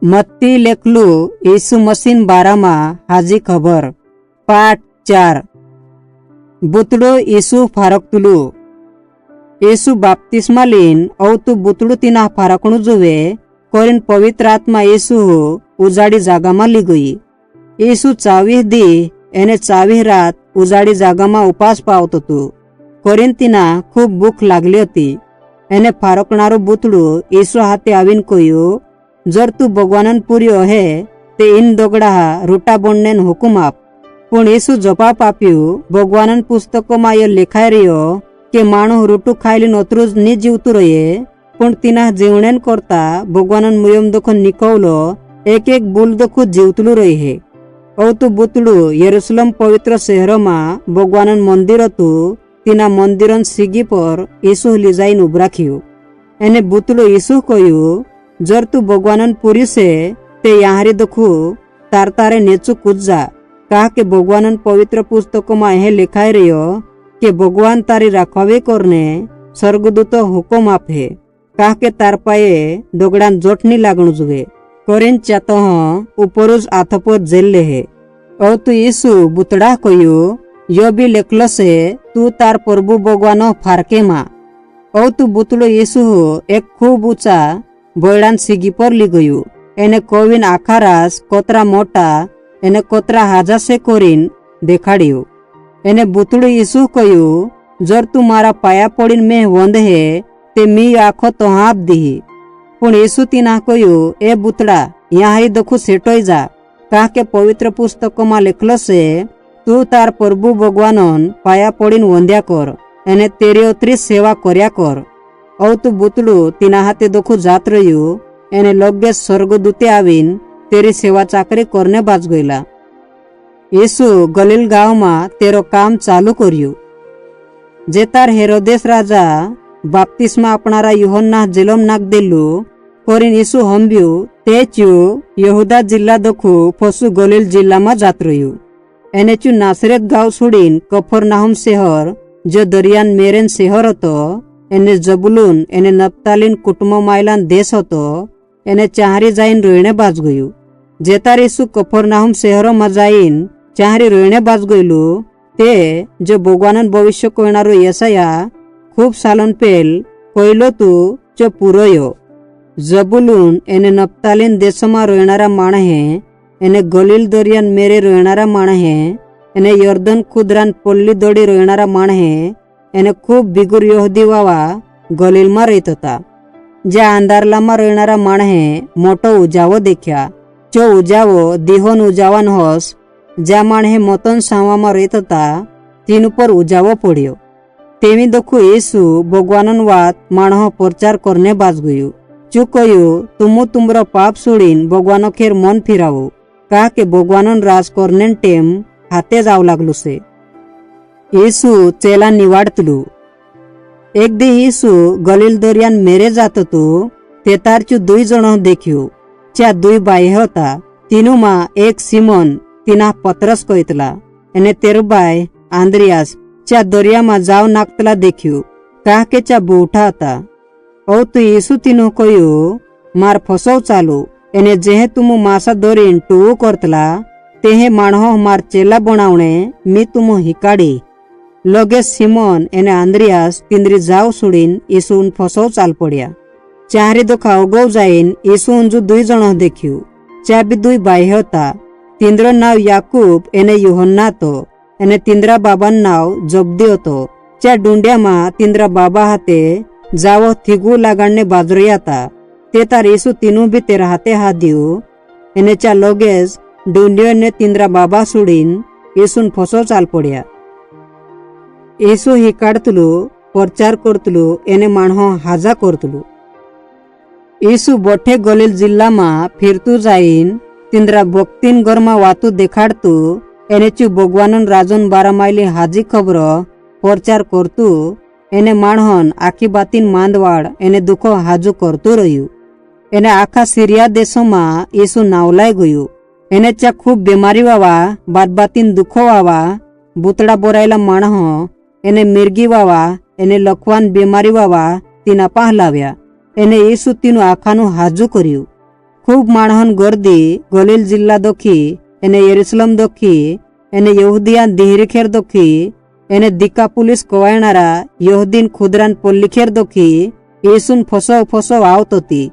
मत्ती लेखलू ईसु मसीन बारामा हाजी खबर पाठ 4 बुतड़ो ईसु फारकतुलू ईसु बाप्तिस्मा लीन औतु बुतड़ू तिना फारकणू जुवे कोरिन पवित्र आत्मा ईसु उजाड़ी जागामा ली गई। ईसु 24 दी एने 24 रात उजाड़ी जागामा उपास पावतो तू। कोरिन तिना खूब भूख लागली होती। एने फारकणारू बुतड़ू ईसु हाथे आवीन कोयू, जर तू भगवानन पुर्यो है ते इन दोगड़ा रूटा बोणनेन हुकुम आप। पण ईसु जवाब आप्यू, भगवानन पुस्तकों यो लिखाय रह्यो के माणूस रूटू खायलीन ओतरूज नी जीवतू रहे, पण तिना जीवणेन करता भगवानन मुयम दुखो निकवलो एक एक बुल दुखो जीवतलू रही है। औ तू बुतड़ू यरूशलेम पवित्र शहरों में भगवानन मंदिर तू तिना मंदिरन सीगी पर ईसु लिजाइन उबराख्यू। एने बुतड़ू ईसु कोयू, जर तू भगवानन पुरी से ते याहरी दुखू तार तारे नेचू कूद जा। कहा के भगवानन पवित्र पुस्तकों में यह लिखाय रह्यो के भगवान तारी रखवावी करने स्वर्गदूत हुकुम आप है। कहा के तार पाए दोगड़ान जोट नी लागणू जुवे। कोरिन चातो ऊपरुज आथपोत जेल्ले है। और तू यीशु बुतड़ा कोयू, यो भी लिखलो से तू तार प्रभु भगवानो फारके मा। और तू बुतड़ो यीशु एक खूब ऊंचा बोयडान सीगी पर ली गयू। एने कोविन आखारास कोतरा मोटा एने कोतरा हाजा से कोरिन देखाड़ियो। एने बुतड़ो यीशु कयू, जर तू मारा पाया पड़ीन में वंद है ते मी आखो तो हाथ दी। पण यीशु तिना कयू, ए बुतड़ा यहाँ ही दखू सेटोई जा। कहा के पवित्र पुस्तकों में लिखलो से तू तार प्रभु भगवानन पाया पड़ीन वंद्या कर, एने तेरी ओतरी सेवा कर्या कर। औ तू बुतड़ू तिना हाथे दखू जात रह्यू। एने लगे स्वर्गदूते आवीन तेरी सेवा चाकरी करने बाज गईला। यीशु गलील गांव में तेरो काम चालू कर्यू। जे तार हेरोदेस राजा बाप्तिस्मा अपनारा यूहन्ना जेलोम नाक दिलू कोरिन यीशु हम्ब्यू ते चू यहूदा जिल्ला दखू फसू गलील जिल्ला में जात रह्यू। एने चू नासरेत गांव छोड़ीन कफरनाहुम शहर जो दरियान मेरेन शहर होतो, एने जबुलून एने नप्तालीन कुटुंब मायलान देश होतो, एने चाहरी जाइन रोयणे बाज गयू। जेतार यीशु कफरनाहुम शहरों में जाइन चाहरी रोयणे बाज गयलू ते जो भगवानन भविष्य कोयणारो यशाया खूब सालन पेल कोयलो तू जो पुरोयो। जबुलून एने नप्तालीन देशों में रोयणारा माणहे, एने गलील दरियान मेरे रोयणारा माणहे, एने यर्दन खुदरान पल्ली दड़ी रोयणारा माणहे, एने खूब बिगुर यहूदी वावा गलील में रहित होता। ज्या अंधारला में रोयणारा माणहे मोटो उजावो देख्या। जो उजावो दिहोन उजावान होस, ज्या माणहे मोतन सावा में रहित होता तीन पर उजावो पड़ियो। तेमी दखू यीशु भगवानन वात माणहो प्रचार करने बाज गयू। चू कयू, तुमु तुमरो पाप सुड़ीन भगवानो खेर मन फिरावो। कहा के भगवानन राज करने टेम हाथे जाव लागलू से। यीशु चेला निवाड़तलू। एक दी यीशु गलील दरियान मेरे जातो तू तेतार चू दुई जणो देख्यू। च्या दुई बाई होता। तीनू मा एक सिमोन तिना पतरस कोयतला, एने तेरु बाय आंद्रियास च्या दरिया मा जाव नाकतला देख्यू। कहा के च्या बूठा होता। औ तू यीशु तीनू कोयू, मार फसव चालू, एने जेहे तुमु मासा दोरीन टू करतला तेहे माणहो मार चेला बनावणे मी तुमु हिकाडी। लगे सिमोन एने आंद्रियास तिंद्री जाव सुड़ीन यीशुन फसव चाल पड़िया। चाहरी दुखा उगव जाइन यीशु उंजू दुई जणो देख्यू। च्या भी दुई बाई होता। तिंद्रो नाव याकूब एने यूहन्ना तो, एने तिंद्रा बाबान नाव जब्दी होतो। च्या डुंड्या मा तिंद्रा बाबा हाथे जावो थिगू लागाडने बाजरिया था। ते तार यीशु तीनू भी तेरा हाथे हाथ दियो। एने च्या लोगेज डुंडियो ने तिंद्रा बाबा सुड़ीन यीशुन फसव चाल पड़िया। यीशु ही काढतलू प्रचार करतलू, एने माणहो हाजा करतलू। यीशु बोठे गलील जिल्ला में फिरतू जाइन तिंद्रा भक्तिन गरमा वातू देखाड़तू। एने चू भगवानन राजन बारा मायली हाजी खबर प्रचार करतू। एने माणहन आखी बातीन मांदवाड़ एने दुखो हाजू करतू रह्यू। एने आखा सीरिया देशों में यीशु नावलाय गयू। एने च्या खूब बीमारी वावा बात बातीन दुखो वावा बुतड़ा बोरायला माणहो, एने मिर्गी वावा एने लखवान बीमारी वावा तीना पहलाव्या। एने यीशु तीनू आखानु हाजू कर्यू। खूब माणहन गर्दी गलील जिल्ला दोखी एने यरुशलेम दोखी एने यहुदियान दिहरीखेर दोखी एने दिकापुलिस कवायणारा यहुदीन खुदरान पल्लीखेर दोखी येसून फसव फसव आवत होती।